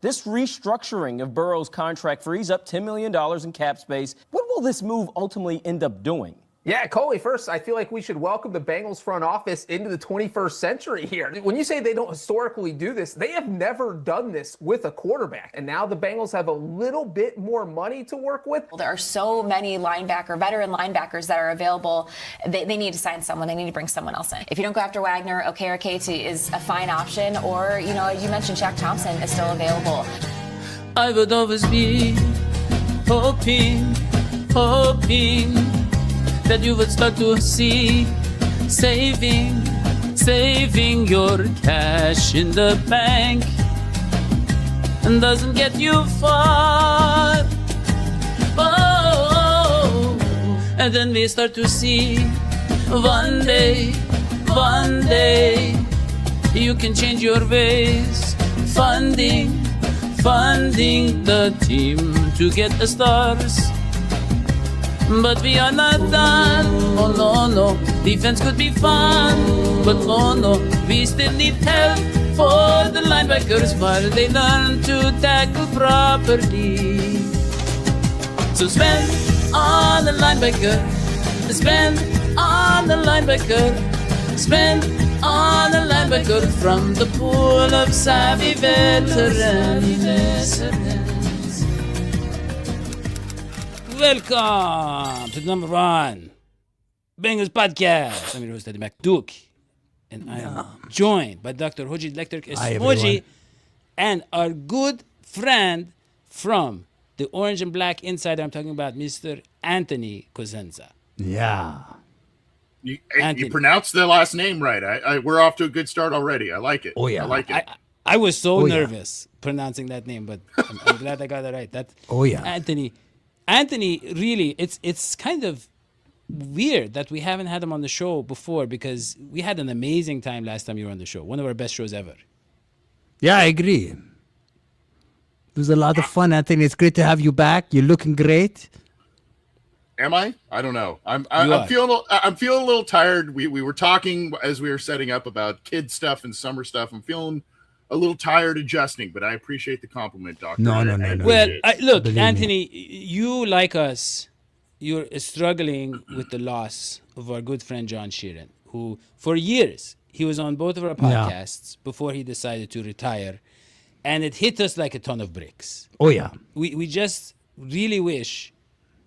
This restructuring of Burrow's contract frees up $10 million in cap space. What will this move ultimately end up doing? Yeah, Coley, first, I feel like we should welcome the Bengals front office into the 21st century here. When you say they don't historically do this, they have never done this with a quarterback. And now the Bengals have a little bit more money to work with. There are so many veteran linebackers that are available. They need to sign someone. They need to bring someone else in. If you don't go after Wagner, Okereke is a fine option. Or, you mentioned Shaq Thompson is still available. I would always be hoping that you would start to see saving your cash in the bank and doesn't get you far. Oh, and then we start to see one day you can change your ways, funding the team to get the stars. But we are not done. Oh no, defense could be fun. But oh no, we still need help for the linebackers while they learn to tackle properly. So spend on the linebacker. Spend on the linebacker. Spend on the linebacker from the pool of savvy veterans. Welcome to the number one Bengals podcast. I'm your host, Eddie McDuke, and I am joined by Dr. Hodgie Electric Emoji and our good friend from the Orange and Black Insider. I'm talking about Mr. Anthony Cosenza. Yeah. You pronounced the last name right. We're off to a good start already. I like it. Oh, yeah. I like it. I was so nervous pronouncing that name, but I'm glad I got it right. Anthony, really, it's kind of weird that we haven't had him on the show before because we had an amazing time last time you were on the show. One of our best shows ever. Yeah, I agree. It was a lot of fun, Anthony. It's great to have you back. You're looking great. Am I? I don't know. I'm feeling a little tired. We were talking as we were setting up about kid stuff and summer stuff. I'm feeling a little tired adjusting, but I appreciate the compliment, Doctor. No. Well, look, Anthony, you like us, you're struggling with the loss of our good friend John Sheeran, who for years, he was on both of our podcasts before he decided to retire, and it hit us like a ton of bricks. Oh, yeah. We just really wish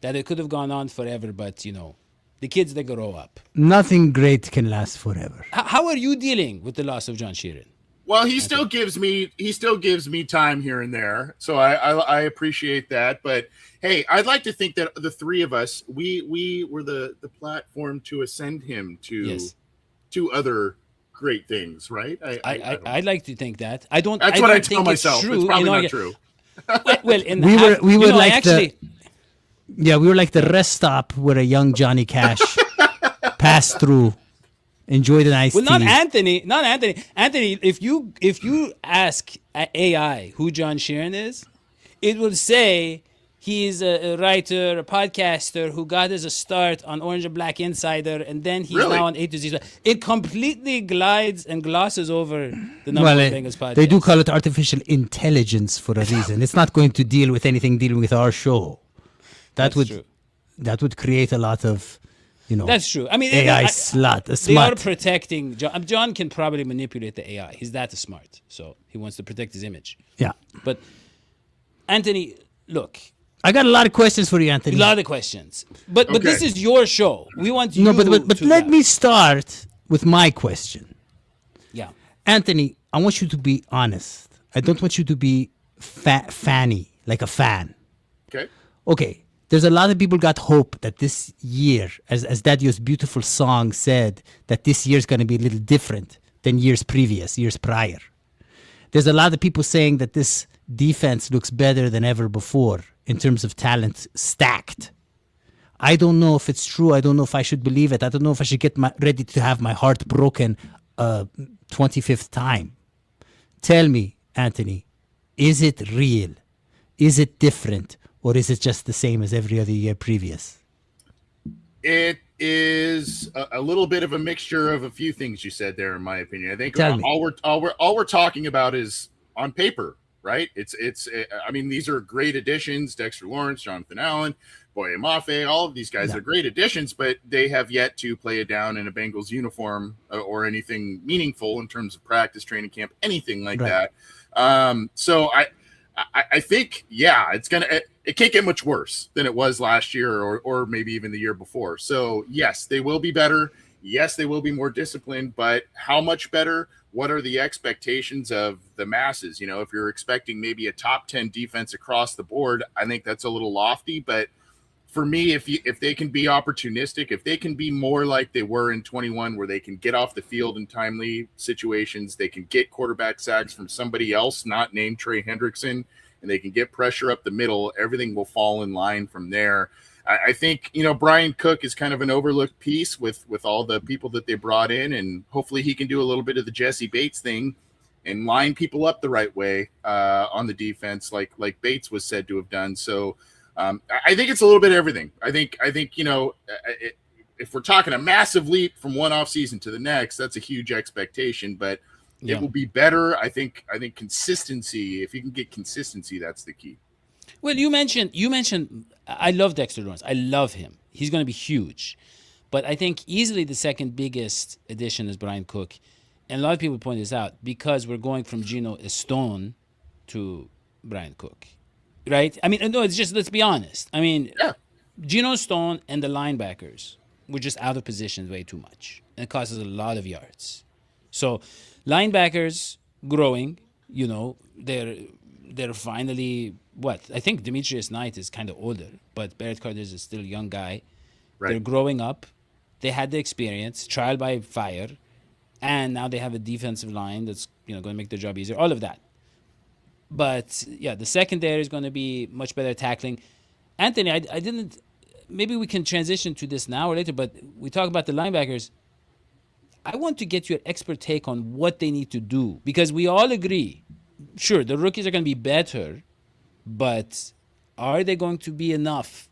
that it could have gone on forever, but, the kids, they grow up. Nothing great can last forever. How are you dealing with the loss of John Sheeran? Well, he still gives me time here and there, so I appreciate that. But hey, I'd like to think that the three of us we were the platform to ascend him to other great things, right? I'd like to think that. I don't. That's I what don't I tell think myself. It's probably not true. Well, we were like the rest stop where a young Johnny Cash passed through. Enjoy the nice tea. Not Anthony. Anthony, if you ask AI who John Sheeran is, it will say he's a writer, a podcaster who got his start on Orange and Black Insider, and then he's now on A to Z. It completely glides and glosses over the number of Bengals podcast. They do call it artificial intelligence for a reason. It's not going to deal with anything dealing with our show. That would create a lot of... That's true. I mean, AI they are protecting John. John can probably manipulate the AI. He's that smart, so he wants to protect his image. Yeah. But Anthony, look, I got a lot of questions for you, Anthony. A lot of questions. But this is your show. We want you. No, but let me start with my question. Yeah. Anthony, I want you to be honest. I don't want you to be fanny, like a fan. Okay. There's a lot of people got hope that this year, as Dadio's beautiful song said, that this year's going to be a little different than years prior. There's a lot of people saying that this defense looks better than ever before in terms of talent stacked. I don't know if it's true. I don't know if I should believe it. I don't know if I should get ready to have my heart broken 25th time. Tell me, Anthony, is it real? Is it different? Or is it just the same as every other year previous? It is a little bit of a mixture of a few things you said there, in my opinion. I think all we're talking about is on paper right? I mean, these are great additions: Dexter Lawrence, Jonathan Allen, Boye Mafe, all of these guys are great additions, but they have yet to play it down in a Bengals uniform or anything meaningful in terms of practice, training camp, anything like that. So I think, it can't get much worse than it was last year or maybe even the year before. So yes, they will be better. Yes, they will be more disciplined, but how much better? What are the expectations of the masses? If you're expecting maybe a top 10 defense across the board, I think that's a little lofty, but for me, if they can be opportunistic, if they can be more like they were in 21, where they can get off the field in timely situations, they can get quarterback sacks from somebody else not named Trey Hendrickson, and they can get pressure up the middle, everything will fall in line from there. I think, Brian Cook is kind of an overlooked piece with all the people that they brought in, and hopefully he can do a little bit of the Jesse Bates thing and line people up the right way on the defense, like Bates was said to have done. So I think it's a little bit of everything. I think if we're talking a massive leap from one offseason to the next, that's a huge expectation, but it will be better. I think consistency, if you can get consistency, that's the key. Well, you mentioned I love Dexter Lawrence. I love him. He's going to be huge. But I think easily the second biggest addition is Brian Cook. And a lot of people point this out because we're going from Geno Stone to Brian Cook. Right? I mean, no, it's just, let's be honest. I mean, Geno Stone and the linebackers were just out of position way too much. And it cost us a lot of yards. So linebackers growing, they're finally, I think Demetrius Knight is kind of older, but Barrett Carter's is still a young guy. Right. They're growing up. They had the experience, trial by fire, and now they have a defensive line that's going to make their job easier, all of that. But, the secondary is going to be much better tackling. Anthony, I didn't – maybe we can transition to this now or later, but we talk about the linebackers. I want to get your expert take on what they need to do because we all agree, sure, the rookies are going to be better, but are they going to be enough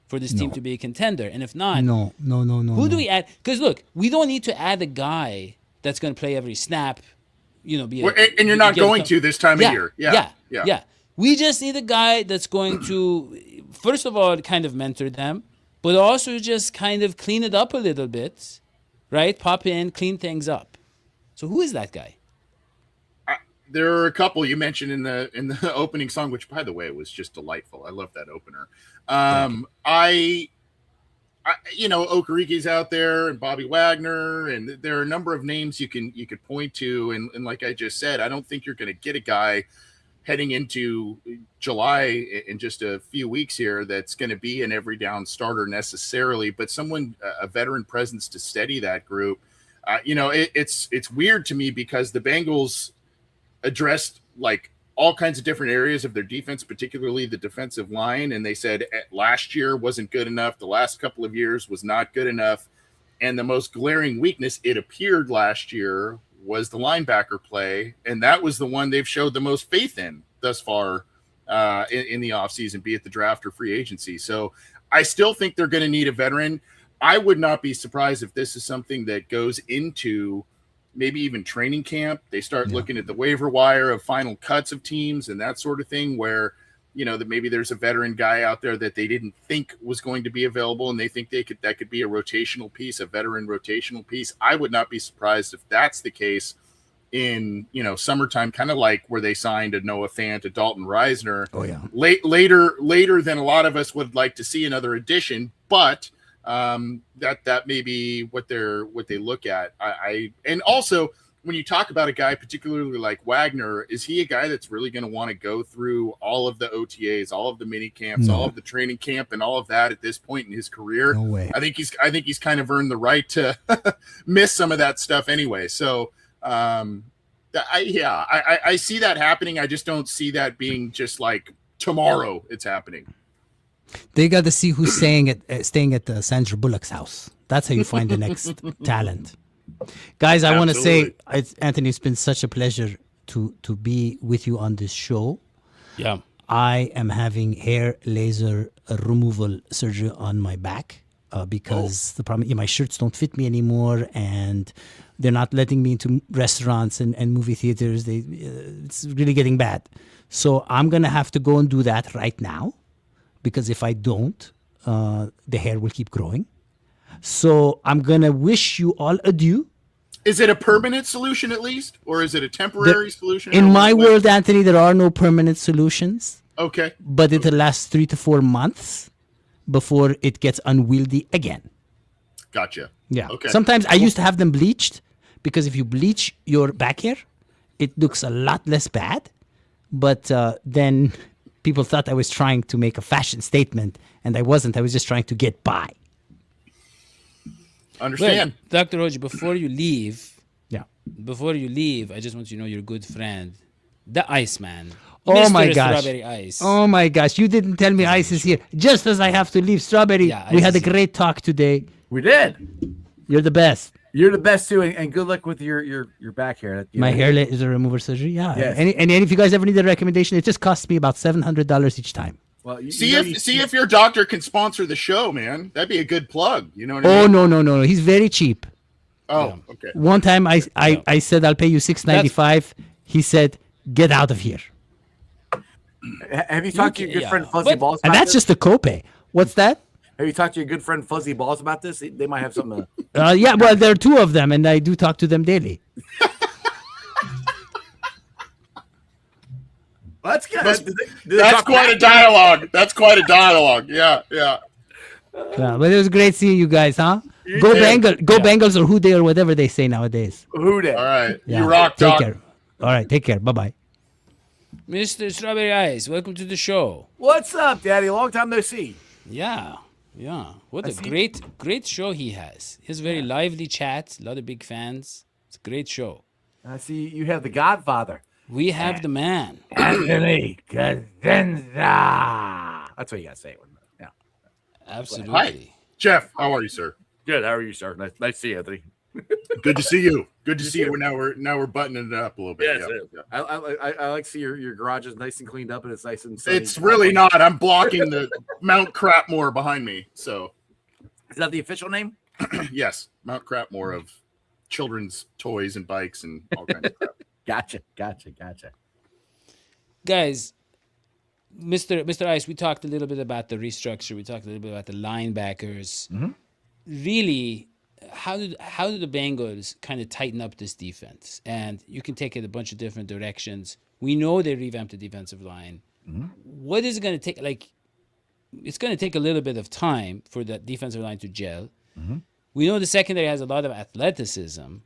for this team to be a contender? And if not, no. Who do we add? Because, look, we don't need to add a guy that's going to play every snap. And you're not going to this time of year. Yeah. We just need a guy that's going to, first of all, kind of mentor them, but also just kind of clean it up a little bit, right? Pop in, clean things up. So who is that guy? There are a couple you mentioned in the opening song, which, by the way, was just delightful. I love that opener. Okereke's out there and Bobby Wagner, and there are a number of names you could point to. And like I just said, I don't think you're going to get a guy heading into July in just a few weeks here that's going to be an every down starter necessarily, but someone, a veteran presence to steady that group. It's weird to me because the Bengals addressed like all kinds of different areas of their defense, particularly the defensive line. And they said last year wasn't good enough. The last couple of years was not good enough. And the most glaring weakness, it appeared last year, was the linebacker play. And that was the one they've showed the most faith in thus far in the offseason, be it the draft or free agency. So I still think they're going to need a veteran. I would not be surprised if this is something that goes into maybe even training camp. They start looking at the waiver wire of final cuts of teams and that sort of thing where, that maybe there's a veteran guy out there that they didn't think was going to be available and they think that could be a rotational piece, a veteran rotational piece. I would not be surprised if that's the case in, summertime, kind of like where they signed a Noah Fant, a Dalton Reisner. Oh yeah. Later than a lot of us would like to see another addition, but that may be what they look at. And also when you talk about a guy, particularly like Wagner, is he a guy that's really going to want to go through all of the OTAs, all of the mini camps, all of the training camp and all of that at this point in his career? No way. I think he's kind of earned the right to miss some of that stuff anyway. So, I see that happening. I just don't see that being just like tomorrow it's happening. They got to see who's staying at Sandra Bullock's house. That's how you find the next talent. Guys, I want to say, Anthony, it's been such a pleasure to be with you on this show. Yeah. I am having hair laser removal surgery on my back because the problem, my shirts don't fit me anymore, and They're not letting me into restaurants and movie theaters. It's really getting bad. So I'm going to have to go and do that right now, because if I don't, the hair will keep growing. So I'm going to wish you all adieu. Is it a permanent solution at least? Or is it a temporary solution? In my world, Anthony, there are no permanent solutions. Okay. But it'll last 3 to 4 months before it gets unwieldy again. Gotcha. Yeah. Okay. Sometimes I used to have them bleached, because if you bleach your back hair, it looks a lot less bad. But then people thought I was trying to make a fashion statement, and I wasn't. I was just trying to get by. Understand. Well, Dr. Hodgie, before you leave, Yeah. I just want you to know your good friend, the Iceman. Oh Mr. my gosh. Strawberry Ice. Oh my gosh. You didn't tell me Ice is here. Just as I have to leave. Strawberry, Yeah, we Ice had a is here. great talk today. We did. You're the best. You're the best too, and good luck with your back hair. My hair laser remover surgery. Yeah. Yes. And if you guys ever need a recommendation, it just costs me about $700 each time. Well, See if your doctor can sponsor the show, man. That'd be a good plug. You know what I Oh mean? no. He's very cheap. Oh, okay. One time I said I'll pay you $6.95. He said, get out of here. Have you talked to your good friend Fuzzy But- Balls? And about that's this? just the copay. What's that? Have you talked to your good friend Fuzzy Balls about this? They might have something. Yeah, well, there are 2 of them, and I do talk to them daily. That's good. That's quite a dialogue. That's quite a dialogue. Yeah. Yeah, but it was great seeing you guys, huh? Go too. Bengals, go Bengals, or who they or whatever they say nowadays. Who did? All right. Yeah. You rock, Take Doc. care. All right, take care. Bye bye. Mr. Strawberry Ice, welcome to the show. What's up, Daddy? Long time no see. Yeah. What a great show he has. He has very lively chat, a lot of big fans. It's a great show. I see you have the Godfather, We have the man. Anthony Cosenza. That's what you gotta say. Yeah. Absolutely. Hi. Jeff, how are you, sir? Good. How are you, sir? Nice to see you, Anthony. Good to see you. Good to see you. Now we're buttoning it up a little bit. Yes, Yeah. I like to see your garage is nice and cleaned up and it's nice and sunny. It's really not. I'm blocking the Mount Crapmore behind me. So, Is that the official name? yes, Mount Crapmore of children's toys and bikes and all kinds of crap. Gotcha. Guys, Mr. Ice, we talked a little bit about the restructure. We talked a little bit about the linebackers. Really, how do the Bengals kind of tighten up this defense? And you can take it a bunch of different directions. We know they revamped the defensive line. What is it going to take? Like, it's going to take a little bit of time for that defensive line to gel. We know the secondary has a lot of athleticism,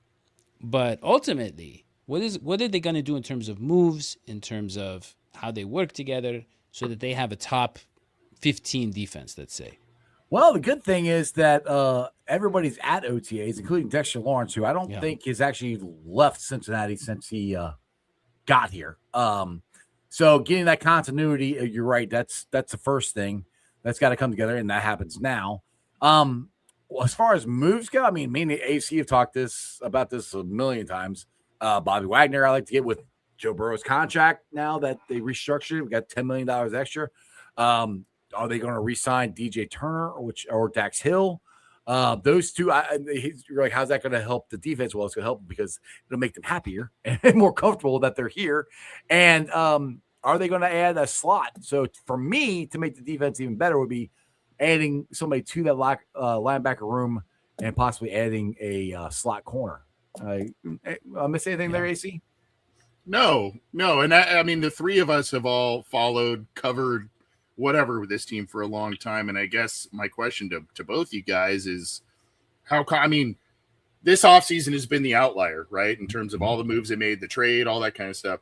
but ultimately, what are they going to do in terms of moves, in terms of how they work together, so that they have a top 15 defense, let's say? Well, the good thing is that everybody's at OTAs, including Dexter Lawrence, who I don't think has actually left Cincinnati since he got here. So getting that continuity, you're right. That's the first thing that's got to come together, and that happens now. Well, as far as moves go, I mean, me and the AC have talked about this a million times. Bobby Wagner, I like to get with Joe Burrow's contract now that they restructured. We got $10 million extra. Are they going to re-sign DJ Turner or Dax Hill? Those two, you're like, how's that going to help the defense? Well, it's going to help because it'll make them happier and more comfortable that they're here. And are they going to add a slot? So for me, to make the defense even better would be adding somebody to that linebacker room and possibly adding a slot corner. Miss anything there, AC? No. And I mean, the three of us have all covered whatever with this team for a long time. And I guess my question to both you guys is this offseason has been the outlier, right? In terms of all the moves they made, the trade, all that kind of stuff.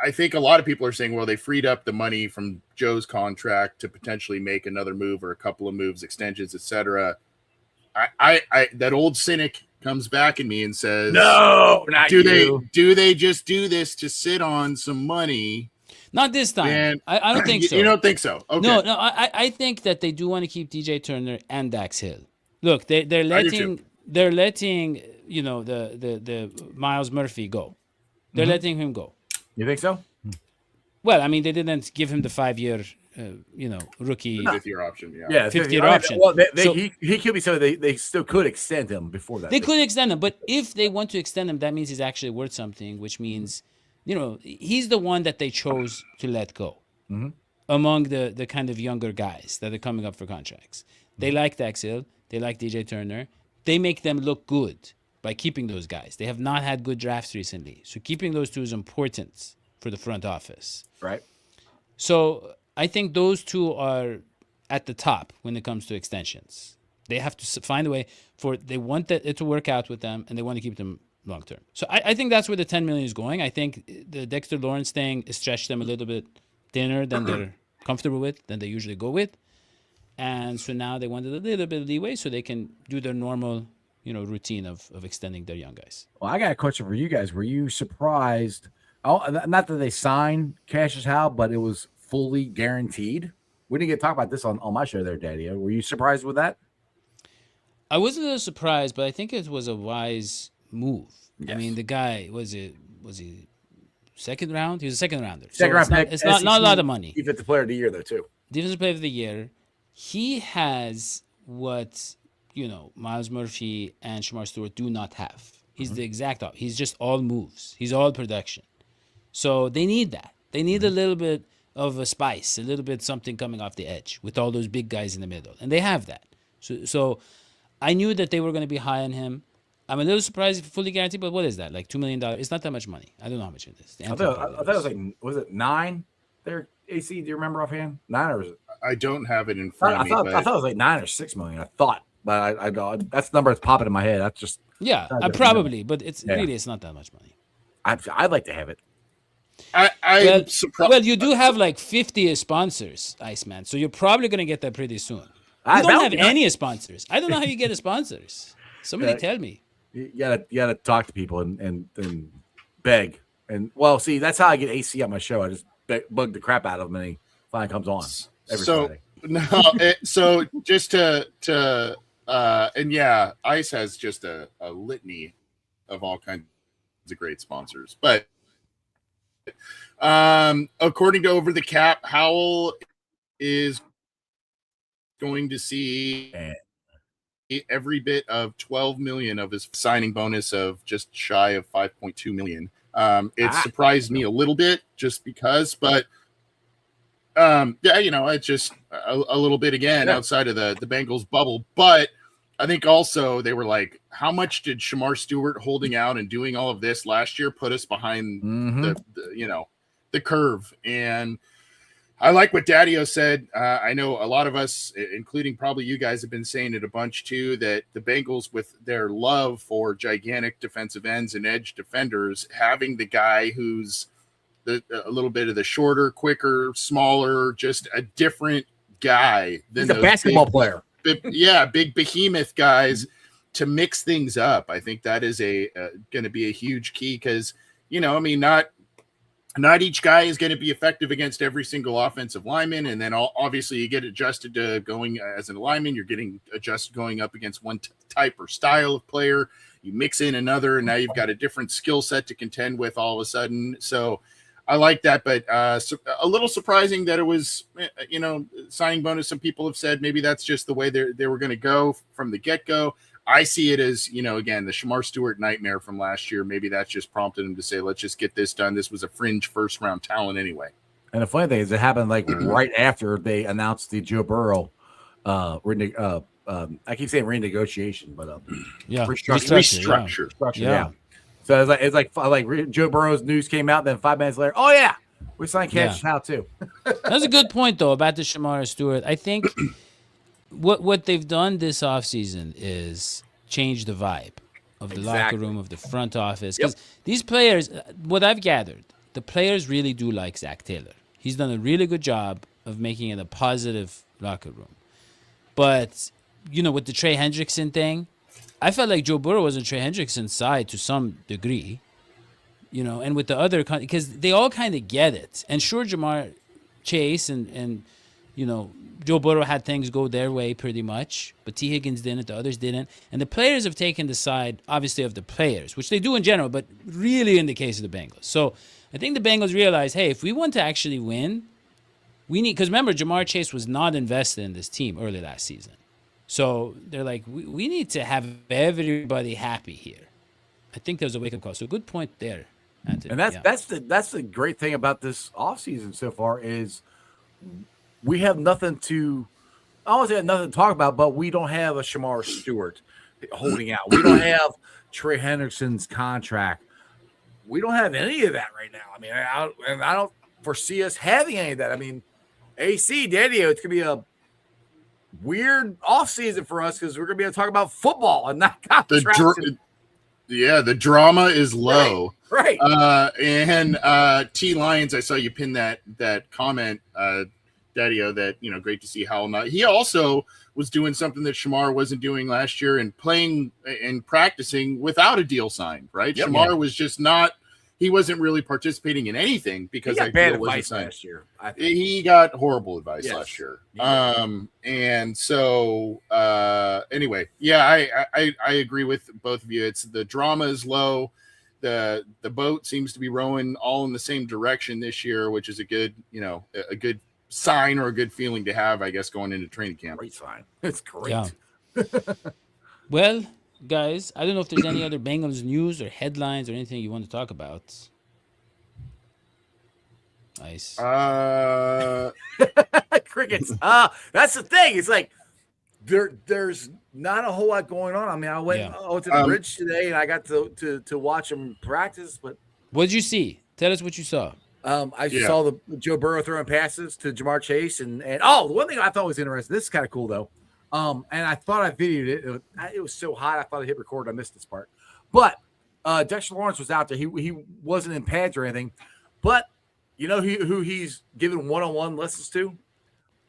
I think a lot of people are saying, well, they freed up the money from Joe's contract to potentially make another move or a couple of moves, extensions, etc. I that old cynic comes back in me and says, no, not do they just do this to sit on some money? Not this time. And I don't think so. You don't think so? Okay. No. I think that they do want to keep DJ Turner and Dax Hill. Look, they're letting the Miles Murphy go. They're letting him go. You think so? Well, I mean, they didn't give him the 5-year rookie. Fifth-year option, Yeah, fifth-year option. Well, So- he could be something. They still could extend him before that. They could extend him, but if they want to extend him, that means he's actually worth something, which means, he's the one that they chose to let go among the kind of younger guys that are coming up for contracts. They like Daxil. They like DJ Turner. They make them look good by keeping those guys. They have not had good drafts recently. So keeping those two is important for the front office. Right. So I think those two are at the top when it comes to extensions. They have to find a way they want it to work out with them, and they want to keep them long term. So I think that's where the $10 million is going. I think the Dexter Lawrence thing stretched them a little bit thinner than they're comfortable with, than they usually go with. And so now they wanted a little bit of leeway so they can do their normal, routine of extending their young guys. Well, I got a question for you guys. Were you surprised? Oh, not that they signed Cassius Howe, but it was fully guaranteed. We didn't get to talk about this on my show there, Daddy. Were you surprised with that? I was a little surprised, but I think it was a wise move. Yes. I mean, the guy was he second round? He was a second rounder. Second round pick. It's not a lot of money. Defensive Player of the Year, though, too. Defensive Player of the Year. He has what Miles Murphy and Shamar Stewart do not have. He's the exact opposite. He's just all moves. He's all production. So they need that. They need a little bit of a spice, a little bit something coming off the edge with all those big guys in the middle, and they have that. So I knew that they were going to be high on him. I'm a little surprised if fully guaranteed, but what is that? Like $2 million? It's not that much money. I don't know how much it is. I thought it was like, was it 9 there, AC? Do you remember offhand? 9 or was it? I don't have it in front of me. I thought it was like 9 or 6 million. I thought, but I that's the number that's popping in my head. That's just probably, but it's not that much money. I'd like to have it. I'm surprised. Well, you do have like 50 sponsors, Iceman, so you're probably going to get that pretty soon. You don't have any sponsors. I don't know how you get sponsors. Somebody tell me. You gotta talk to people and beg. And well, see, that's how I get AC on my show. I just bug the crap out of him, and he finally comes on every Friday. So just to and yeah, Ice has just a litany of all kinds of great sponsors. But according to Over the Cap, Howell is going to see every bit of $12 million of his signing bonus of just shy of $5.2 million. It surprised me a little bit just because, but it's just a little bit again outside of the Bengals bubble. But I think also they were like, how much did Shamar Stewart holding out and doing all of this last year put us behind the curve? And I like what Dadio said. I know a lot of us, including probably you guys, have been saying it a bunch too, that the Bengals, with their love for gigantic defensive ends and edge defenders, having the guy who's a little bit of the shorter, quicker, smaller, just a different guy than he's a basketball player. Big behemoth guys to mix things up. I think that is going to be a huge key because, not each guy is going to be effective against every single offensive lineman. And then obviously you get adjusted to going as an lineman. You're getting adjusted going up against one type or style of player. You mix in another, and now you've got a different skill set to contend with all of a sudden. So I like that, but a little surprising that it was, signing bonus. Some people have said maybe that's just the way they were going to go from the get-go. I see it as, again, the Shamar Stewart nightmare from last year. Maybe that's just prompted him to say, let's just get this done. This was a fringe first-round talent anyway. And the funny thing is it happened like right after they announced the Joe Burrow I keep saying renegotiation, but restructure. Yeah. So it's like Joe Burrow's news came out, then 5 minutes later, oh yeah, we signed Cassius Howe too. That's a good point though about the Shamar Stewart. I think what they've done this offseason is change the vibe of the locker room, of the front office. Because these players, what I've gathered, the players really do like Zach Taylor. He's done a really good job of making it a positive locker room. But, with the Trey Hendrickson thing, I felt like Joe Burrow was on Trey Hendrickson's side to some degree, and with the other, because they all kind of get it. And sure, Jamar Chase and Joe Burrow had things go their way pretty much, but T. Higgins didn't, the others didn't. And the players have taken the side, obviously, of the players, which they do in general, but really in the case of the Bengals. So I think the Bengals realize, hey, if we want to actually win, we need, because remember, Jamar Chase was not invested in this team early last season. So they're like, we need to have everybody happy here. I think there's a wake-up call. So good point there, Anthony. And that's the great thing about this offseason so far is we have nothing to – I don't want to say nothing to talk about, but we don't have a Shamar Stewart holding out. We don't have Trey Hendrickson's contract. We don't have any of that right now. I mean, I don't foresee us having any of that. I mean, AC, Dadio, it's going to be a weird offseason for us because we're going to be able to talk about football and not contracts. The drama is low. Right. And T Lions, I saw you pin that comment, Dadio, that, great to see Howell not. He also was doing something that Shamar wasn't doing last year and playing and practicing without a deal signed, right? Yep. Shamar was just not, he wasn't really participating in anything because that deal wasn't signed last year. He got horrible advice last year. And so anyway, I agree with both of you. It's the drama is low. The boat seems to be rowing all in the same direction this year, which is a good sign or a good feeling to have, I guess, going into training camp. Great sign. It's great. Yeah. Well, guys, I don't know if there's any other Bengals news or headlines or anything you want to talk about. Nice. Crickets. That's the thing. It's like there's not a whole lot going on. I mean, I went to the bridge today and I got to watch them practice. But what did you see? Tell us what you saw. I saw the Joe Burrow throwing passes to Jamar Chase and the one thing I thought was interesting. This is kind of cool though. And I thought I videoed it. It was so hot. I thought I hit record. I missed this part. But Dexter Lawrence was out there. He wasn't in pads or anything. But you know who he's given one-on-one lessons to?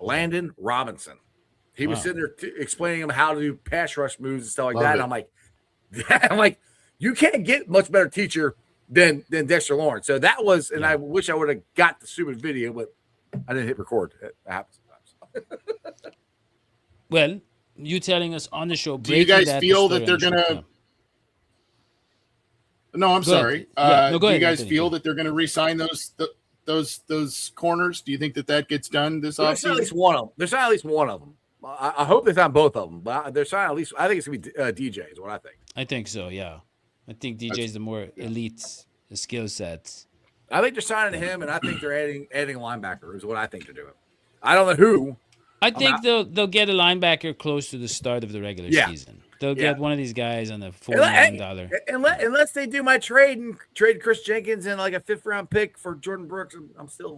Landon Robinson. He was sitting there explaining him how to do pass rush moves and stuff like that. And I'm like, you can't get much better teacher than Dexter Lawrence. So that was, and I wish I would have got the stupid video, but I didn't hit record. It happens sometimes. Well, you telling us on the show. Do you guys feel that they're gonna? No, I'm sorry. Do you guys feel that they're gonna re-sign those corners? Do you think that gets done this offseason? There's at least one of them. There's at least one of them. I hope they sign both of them, but there's at least. I think it's gonna be DJ. Is what I think. I think so. Yeah, I think DJ is the more elite skill sets. I think they're signing him, and I think they're adding a linebacker. Is what I think they're doing. I don't know who. I think they'll get a linebacker close to the start of the regular season. They'll get one of these guys on the $4 million. Unless they do my trade and trade Chris Jenkins and like a 5th round pick for Jordan Brooks. I'm still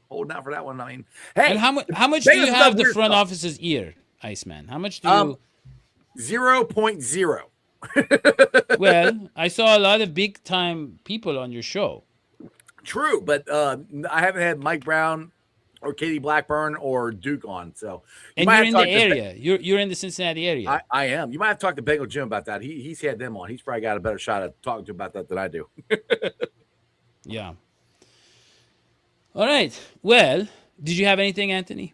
holding out for that one. I mean, hey, and how much do you have the front office's ear, Iceman? How much do you? 0.0. Well, I saw a lot of big time people on your show. True, but I haven't had Mike Brown or Katie Blackburn or Duke on. So and you're in the area. You're in the Cincinnati area. I am. You might have to talk to Bengal Jim about that. He's had them on. He's probably got a better shot at talking to about that than I do. Yeah. All right. Well, did you have anything, Anthony?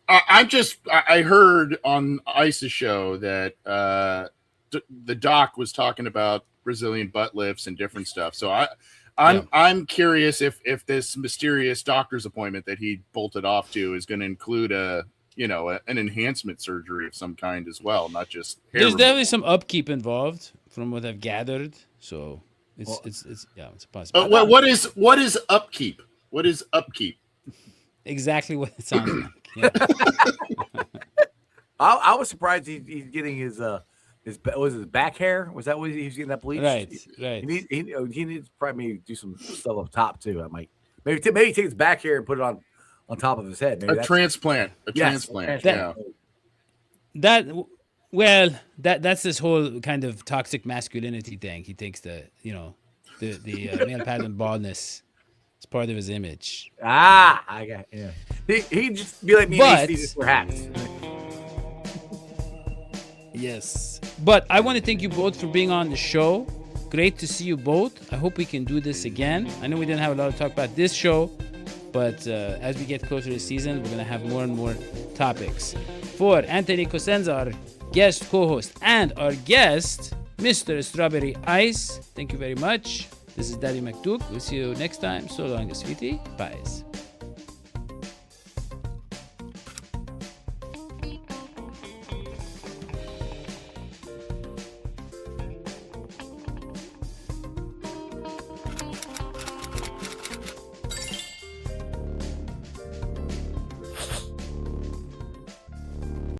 I heard on Ice's show that the doc was talking about Brazilian butt lifts and different stuff. So I'm curious if this mysterious doctor's appointment that he bolted off to is going to include an enhancement surgery of some kind as well, not just hair There's removal. definitely some upkeep involved from what I've gathered. So it's a possibility. What is upkeep? What is upkeep? Exactly what it sounds like. Yeah. I was surprised he's getting his back hair? Was that what he was getting that bleach? Right. He needs probably do some stuff up top too. I might maybe take his back hair and put it on top of his head. Maybe transplant. Transplant. That's this whole kind of toxic masculinity thing. He thinks that the male pattern baldness is part of his image. I got He just be like me. But and just wear hats. Yes. But I want to thank you both for being on the show. Great to see you both. I hope we can do this again. I know we didn't have a lot to talk about this show, but as we get closer to the season, we're going to have more and more topics. For Anthony Cosenza, our guest co-host, and our guest, Mr. Strawberry Ice, thank you very much. This is Daddy McDuke. We'll see you next time. So long, sweetie. Bye.